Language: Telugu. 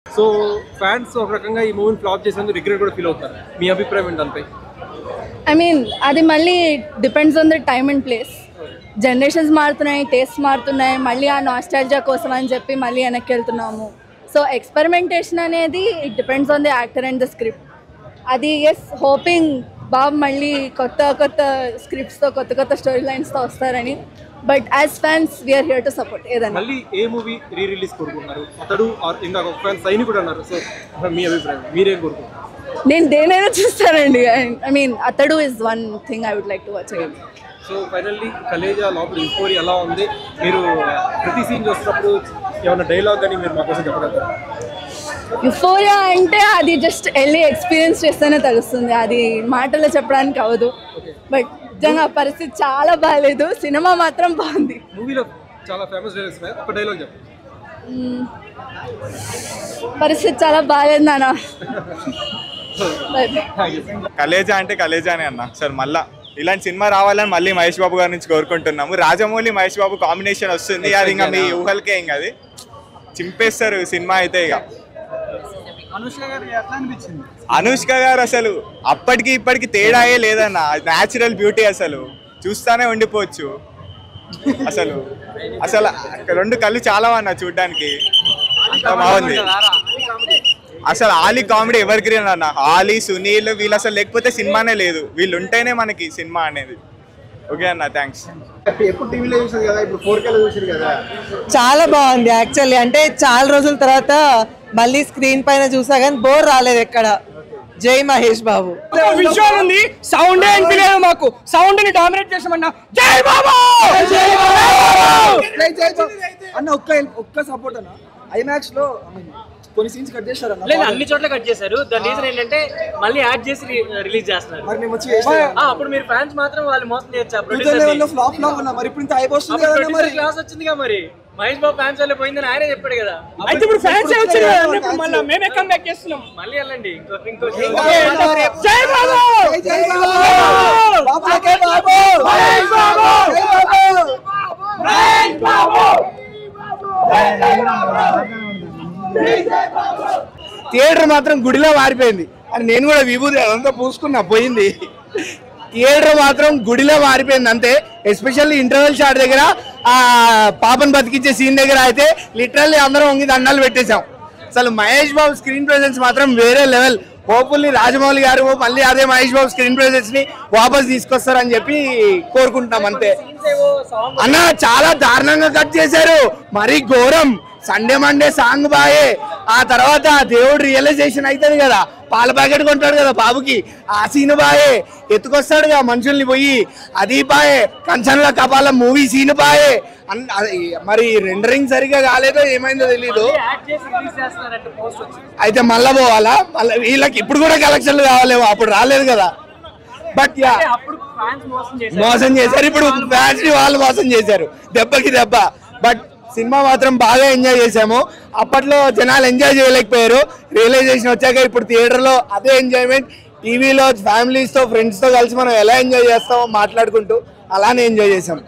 సో ఫ్యాన్స్ ఒక రకంగా ఈ మూవీని ఫ్లాప్ చేసేందుకు రిగ్రెట్ కూడా ఫీల్ అవుతారు. మీ అభిప్రాయం ఏంటి దానిపై? ఐ మీన్ అది మళ్ళీ depends on the time and place. Generations మారుతున్నాయి, టేస్ట్ మారుతున్నాయి, మళ్ళీ ఆ నాస్టాల్జియా కోసం అని చెప్పి మళ్ళీ వెనక్కి వెళ్తున్నాము. సో ఎక్స్పెరిమెంటేషన్ అనేది it depends on the actor and the script. అది ఎస్ హోపింగ్ బాబు మళ్ళీ కొత్త కొత్త స్క్రిప్ట్స్తో కొత్త కొత్త స్టోరీ లైన్స్తో వస్తారని. But as fans we are here to support. ఏదైనా మళ్ళీ ఏ మూవీ రీ రిలీజ్ కోరుకుంటున్నారు? అతడు ఇందాక ఒక ఫ్యాన్ సైని కూడా అన్నారు. సో మీ అభిప్రాయం మీరేం కోరుకుంటున్నారు? నేను దేనైనా చూస్తానండి. I mean Athadu is one thing I would like to watch again. So finally Khaleja లోపల యూఫోరియా ఎలా ఉంది? మీరు ప్రతి సీన్ చూస్తున్నప్పుడు ఏమైనా డైలాగ్ కానీ మీరు మా కోసం చెప్పగలుగుతారు? యుఫోరియా అంటే అది జస్ట్ వెళ్ళి ఎక్స్పీరియన్స్ చేస్తేనే తెలుస్తుంది, అది మాటల్లో చెప్పడానికి అవ్వదు. బట్ నిజంగా పరిస్థితి చాలా బాగాలేదు, సినిమా మాత్రం బాగుంది. మూవీలో చాలా ఫేమస్ డైలాగ్స్ ఉన్నాయి, ఒక డైలాగ్ చెప్పండి. పరిస్థితి చాలా బాగాలేదు నాన్న. కలేజా అంటే కలేజానే అన్న. సార్ మళ్ళా ఇలాంటి సినిమా రావాలని మళ్ళీ మహేష్ బాబు గారి నుంచి కోరుకుంటున్నాము. రాజమౌళి మహేష్ బాబు కాంబినేషన్ వస్తుంది, అది ఇంకా మీ ఊహలకే, ఇంకా అది చింపేస్తారు సినిమా అయితే. ఇక అనుష్క గారు అసలు అప్పటికి ఇప్పటికి తేడాయే లేదన్న, న్యాచురల్ బ్యూటీ, అసలు చూస్తానే ఉండిపోవచ్చు. అసలు అసలు రెండు కళ్ళు చాలా అన్న చూడ్డానికి, అంత బాగుంది. అసలు ఆలీ కామెడీ ఎవర్ గ్రీన్ అన్న. ఆలీ, సునీల్ వీళ్ళు అసలు లేకపోతే సినిమానే లేదు, వీళ్ళు ఉంటేనే మనకి సినిమా అనేది. ఓకే అన్న, థ్యాంక్స్. చాలా బాగుంది యాక్చువల్లీ. అంటే చాలా రోజుల తర్వాత మళ్ళీ స్క్రీన్ పైన చూసా కానీ బోర్ రాలేదు ఎక్కడ. జై మహేష్ బాబు. విజువల్ ఉంది, సౌండ్ అనిపించలేదు మాకు. సౌండ్ ని డామినేట్ చేసామన్నా. జై బాబు అన్న. ఒక్క సపోర్ట్ అన్న, ఐమాక్స్ లో కొన్ని సీన్స్ కట్ చేశారు అన్న. లేదు, అన్ని చోట్ల కట్ చేశారు. దాని రీజన్ ఏంటంటే మళ్ళీ యాడ్ చేసి రిలీజ్ చేస్తున్నారు. మరి మేము వచ్చి అప్పుడు మీరు ఫ్యాన్స్ మాత్రం వాళ్ళు మోసం చేయొచ్చు. ఫ్లాప్ ఫ్లాప్ అన్న. మరి ఇప్పుడు ఇంత అయిపోతుంది కదా, మరి క్లాస్ వచ్చిందిగా. మరి మహేష్ బాబు ఫ్యాన్స్ వల్ల పోయిందని ఆయనే చెప్పాడు కదా. అయితే ఇప్పుడు ఫ్యాన్స్ వచ్చారు కదా, మళ్ళీ మేమే కమ్బ్యాక్ చేస్తున్నాం. మళ్ళీ వెళ్ళండి ఇంకో జై బాబు, జై బాబు, జై బాబు, మహేష్ బాబు, మహేష్ బాబు. థియేటర్ మాత్రం గుడిలో మారిపోయింది అని నేను కూడా విభూతి అదంతా పూసుకున్నా, పోయింది. థియేటర్ మాత్రం గుడిలో మారిపోయింది అంతే. ఎస్పెషల్లీ ఇంటర్వెల్ షాట్ దగ్గర ఆ పాపను బతికించే సీన్ దగ్గర అయితే లిటరల్లీ అందరం వంగి దండాలు పెట్టేశాం. అసలు మహేష్ బాబు స్క్రీన్ ప్రెజెన్స్ మాత్రం వేరే లెవెల్. హోప్ఫుల్లీ రాజమౌళి గారు మళ్ళీ అదే మహేష్ బాబు స్క్రీన్ ప్రెజెన్స్ ని వాపస్ తీసుకొస్తారని చెప్పి కోరుకుంటున్నాం అంతే. అన్న చాలా దారుణంగా కట్ చేశారు, మరీ ఘోరం. సండే మండే సాంగ్ బాయే, ఆ తర్వాత దేవుడు రియలైజేషన్ అవుతుంది కదా, పాల ప్యాకెట్ కొంటాడు కదా బాబుకి, ఆ సీన్ బాయే. ఎత్తుకొస్తాడుగా మనుషుల్ని పోయి, అది బాయే. కంచన్ల కపాల మూవీ సీన్ బాయే. మరి రెండరింగ్ సరిగా కాలేదో ఏమైందో తెలీదు. అయితే మళ్ళా పోవాలా? మళ్ళీ వీళ్ళకి ఇప్పుడు కూడా కలెక్షన్లు కావాలేమో, అప్పుడు రాలేదు కదా. బట్ యా, మోసం చేశారు. ఇప్పుడు ఫ్యాన్స్ ని వాళ్ళు మోసం చేశారు, దెబ్బకి దెబ్బ. బట్ సినిమా మాత్రం బాగా ఎంజాయ్ చేసాము. అప్పట్లో జనాలు ఎంజాయ్ చేయలేకపోయారు, రియలైజేషన్ వచ్చాక ఇప్పుడు థియేటర్లో అదే ఎంజాయ్మెంట్. టీవీలో ఫ్యామిలీస్తో ఫ్రెండ్స్తో కలిసి మనం ఎలా ఎంజాయ్ చేస్తామో మాట్లాడుకుంటూ అలానే ఎంజాయ్ చేసాం.